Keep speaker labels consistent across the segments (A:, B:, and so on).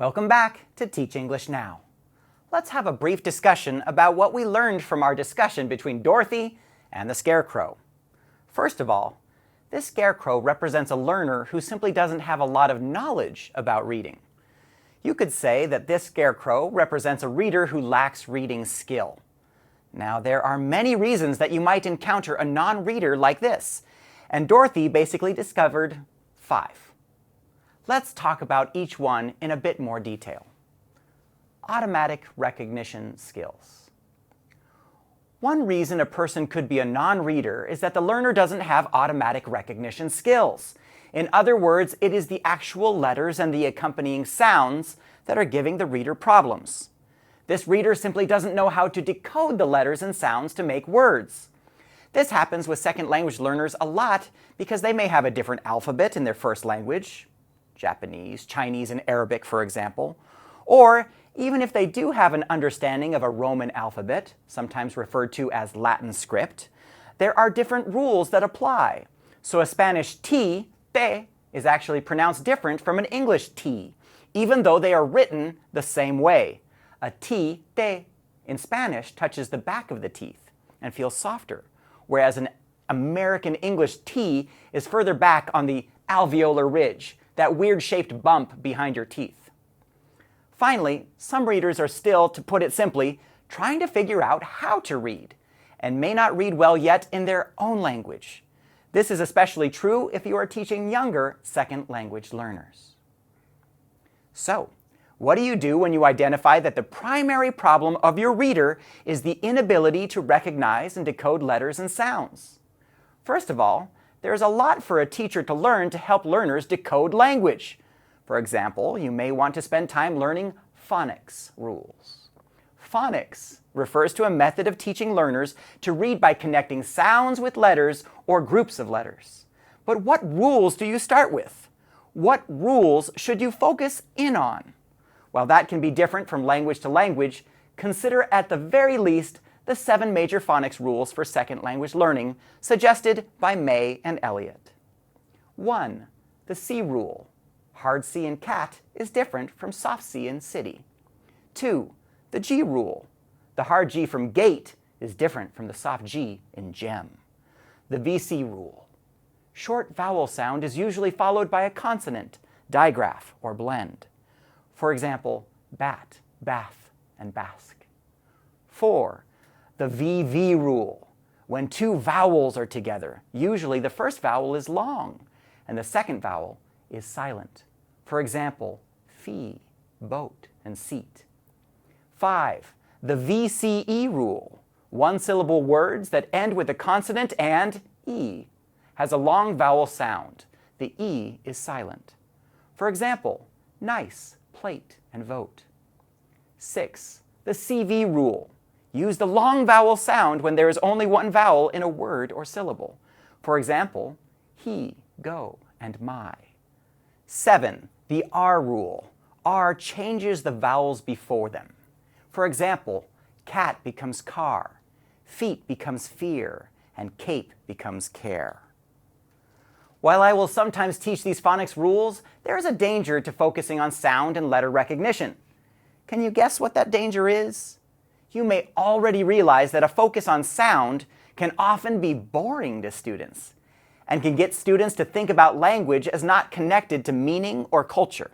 A: Welcome back to Teach English Now. Let's have a brief discussion about what we learned from our discussion between Dorothy and the Scarecrow. First of all, this Scarecrow represents a learner who simply doesn't have a lot of knowledge about reading. You could say that this Scarecrow represents a reader who lacks reading skill. Now, there are many reasons that you might encounter a non-reader like this, and Dorothy basically discovered 5. Let's talk about each one in a bit more detail. Automatic recognition skills. One reason a person could be a non-reader is that the learner doesn't have automatic recognition skills. In other words, it is the actual letters and the accompanying sounds that are giving the reader problems. This reader simply doesn't know how to decode the letters and sounds to make words. This happens with second language learners a lot because they may have a different alphabet in their first language, Japanese, Chinese, and Arabic, for example, or even if they do have an understanding of a Roman alphabet, sometimes referred to as Latin script, there are different rules that apply. So a Spanish T, te, is actually pronounced different from an English T, even though they are written the same way. A T, te, in Spanish touches the back of the teeth and feels softer, whereas an American English T is further back on the alveolar ridge, that weird-shaped bump behind your teeth. Finally, some readers are still, to put it simply, trying to figure out how to read, and may not read well yet in their own language. This is especially true if you are teaching younger second language learners. So, what do you do when you identify that the primary problem of your reader is the inability to recognize and decode letters and sounds? First of all, there's a lot for a teacher to learn to help learners decode language. For example, you may want to spend time learning phonics rules. Phonics refers to a method of teaching learners to read by connecting sounds with letters or groups of letters. But what rules do you start with? What rules should you focus in on? While that can be different from language to language, consider at the very least the 7 major phonics rules for second language learning suggested by May and Elliott. 1. The C rule. Hard C in cat is different from soft C in city. 2. The G rule. The hard G from gate is different from the soft G in gem. The VC rule. Short vowel sound is usually followed by a consonant, digraph, or blend. For example, bat, bath, and basque. 4. The VV rule. When 2 vowels are together, usually the first vowel is long and the second vowel is silent. For example, fee, boat, and seat. 5. The VCE rule. 1-syllable words that end with a consonant and E has a long vowel sound. The E is silent. For example, nice, plate, and vote. 6. The CV rule. Use the long vowel sound when there is only one vowel in a word or syllable. For example, he, go, and my. 7. The R rule. R changes the vowels before them. For example, cat becomes car, feet becomes fear, and cape becomes care. While I will sometimes teach these phonics rules, there is a danger to focusing on sound and letter recognition. Can you guess what that danger is? You may already realize that a focus on sound can often be boring to students and can get students to think about language as not connected to meaning or culture.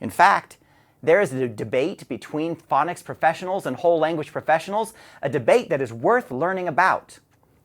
A: In fact, there is a debate between phonics professionals and whole language professionals, a debate that is worth learning about.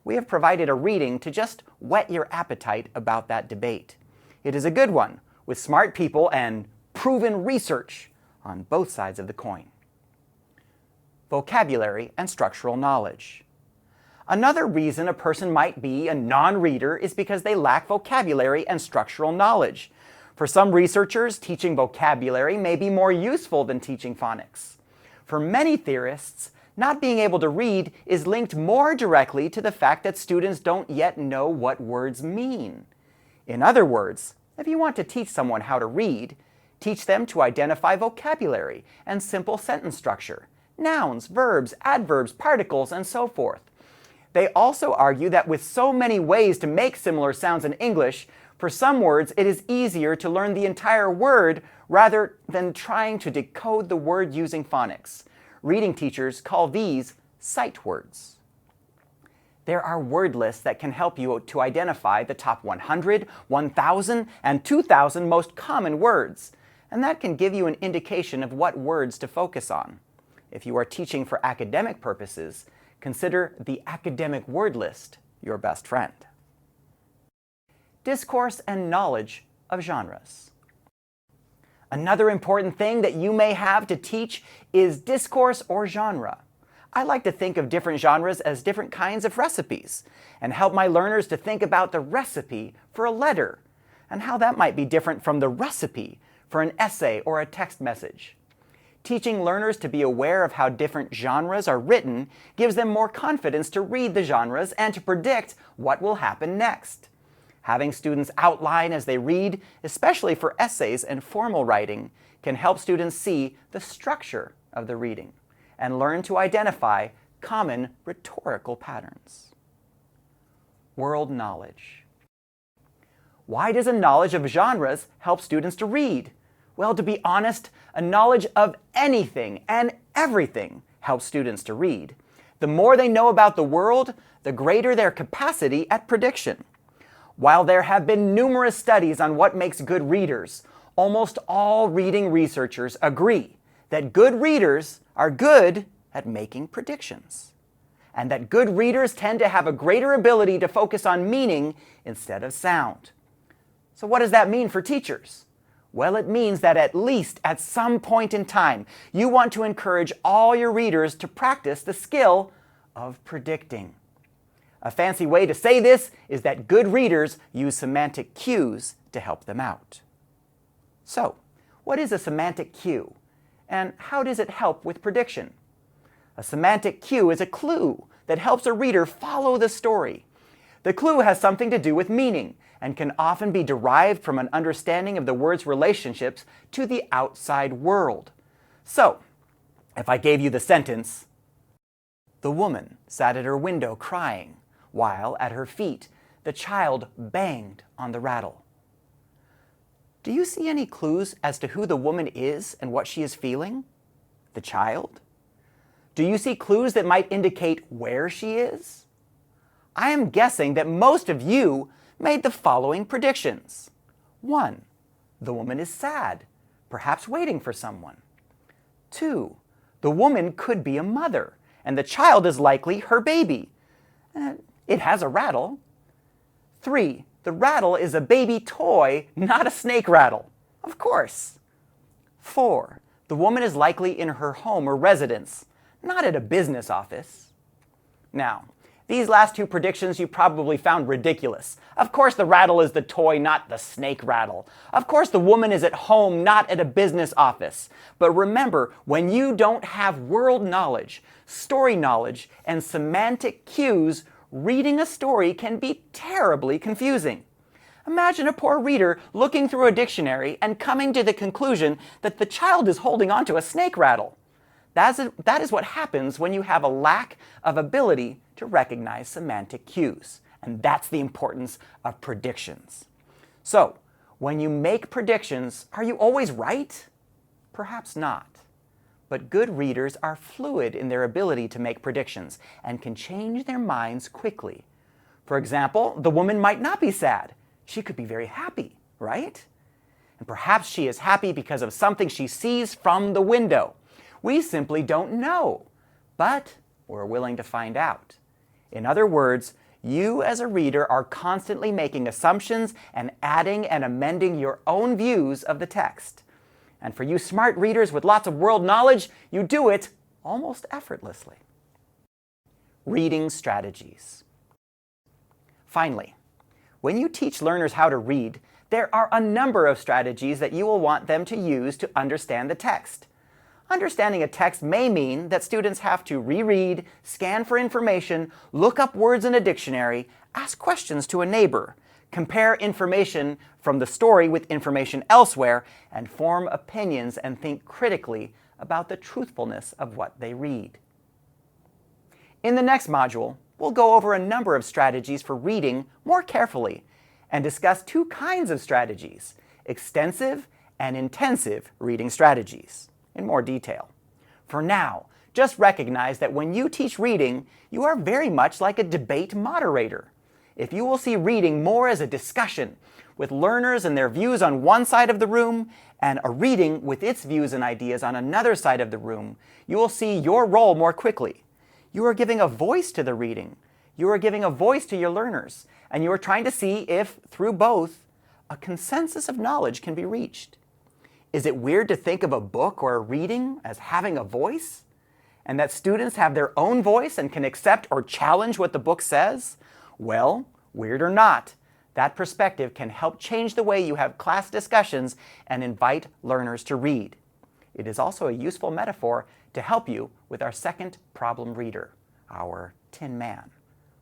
A: We have provided a reading to just whet your appetite about that debate. It is a good one, with smart people and proven research on both sides of the coin. Vocabulary and structural knowledge. Another reason a person might be a non-reader is because they lack vocabulary and structural knowledge. For some researchers, teaching vocabulary may be more useful than teaching phonics. For many theorists, not being able to read is linked more directly to the fact that students don't yet know what words mean. In other words, if you want to teach someone how to read, teach them to identify vocabulary and simple sentence structure, nouns, verbs, adverbs, particles, and so forth. They also argue that with so many ways to make similar sounds in English, For some words, it is easier to learn the entire word rather than trying to decode the word using phonics. Reading teachers call these sight words. There are word lists that can help you to identify the top 100, 1,000, and 2,000 most common words, and that can give you an indication of what words to focus on. If you are teaching for academic purposes, consider the academic word list your best friend. Discourse and knowledge of genres. Another important thing that you may have to teach is discourse or genre. I like to think of different genres as different kinds of recipes and help my learners to think about the recipe for a letter and how that might be different from the recipe for an essay or a text message. Teaching learners to be aware of how different genres are written gives them more confidence to read the genres and to predict what will happen next. Having students outline as they read, especially for essays and formal writing, can help students see the structure of the reading and learn to identify common rhetorical patterns. World knowledge. Why does a knowledge of genres help students to read? Well, to be honest, a knowledge of anything and everything helps students to read. The more they know about the world, the greater their capacity at prediction. While there have been numerous studies on what makes good readers, almost all reading researchers agree that good readers are good at making predictions, and that good readers tend to have a greater ability to focus on meaning instead of sound. So what does that mean for teachers? Well, it means that at least at some point in time, you want to encourage all your readers to practice the skill of predicting. A fancy way to say this is that good readers use semantic cues to help them out. So, what is a semantic cue, and how does it help with prediction? A semantic cue is a clue that helps a reader follow the story. The clue has something to do with meaning and can often be derived from an understanding of the word's relationships to the outside world. So, if I gave you the sentence, "The woman sat at her window crying, while at her feet the child banged on the rattle." Do you see any clues as to who the woman is and what she is feeling? The child? Do you see clues that might indicate where she is? I am guessing that most of you made the following predictions. 1. The woman is sad, perhaps waiting for someone. 2. The woman could be a mother, and the child is likely her baby. It has a rattle. 3. The rattle is a baby toy, not a snake rattle. Of course. 4. The woman is likely in her home or residence, not at a business office. Now, these last two predictions you probably found ridiculous. Of course the rattle is the toy, not the snake rattle. Of course the woman is at home, not at a business office. But remember, when you don't have world knowledge, story knowledge, and semantic cues, reading a story can be terribly confusing. Imagine a poor reader looking through a dictionary and coming to the conclusion that the child is holding onto a snake rattle. That is what happens when you have a lack of ability to recognize semantic cues. And that's the importance of predictions. So, when you make predictions, are you always right? Perhaps not. But good readers are fluid in their ability to make predictions and can change their minds quickly. For example, the woman might not be sad. She could be very happy, right? And perhaps she is happy because of something she sees from the window. We simply don't know, but we're willing to find out. In other words, you as a reader are constantly making assumptions and adding and amending your own views of the text. And for you smart readers with lots of world knowledge, you do it almost effortlessly. Reading strategies. Finally, when you teach learners how to read, there are a number of strategies that you will want them to use to understand the text. Understanding a text may mean that students have to reread, scan for information, look up words in a dictionary, ask questions to a neighbor, compare information from the story with information elsewhere, and form opinions and think critically about the truthfulness of what they read. In the next module, we'll go over a number of strategies for reading more carefully and discuss two kinds of strategies, extensive and intensive reading strategies, in more detail. For now, just recognize that when you teach reading, you are very much like a debate moderator. If you will see reading more as a discussion, with learners and their views on one side of the room, and a reading with its views and ideas on another side of the room, you will see your role more quickly. You are giving a voice to the reading. You are giving a voice to your learners, and you are trying to see if, through both, a consensus of knowledge can be reached. Is it weird to think of a book or a reading as having a voice? And that students have their own voice and can accept or challenge what the book says? Well, weird or not, that perspective can help change the way you have class discussions and invite learners to read. It is also a useful metaphor to help you with our second problem reader, our Tin Man.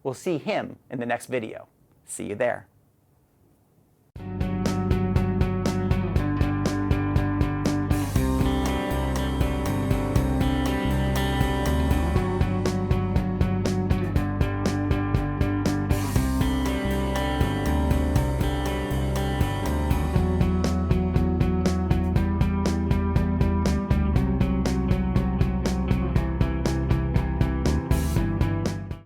A: We'll see him in the next video. See you there.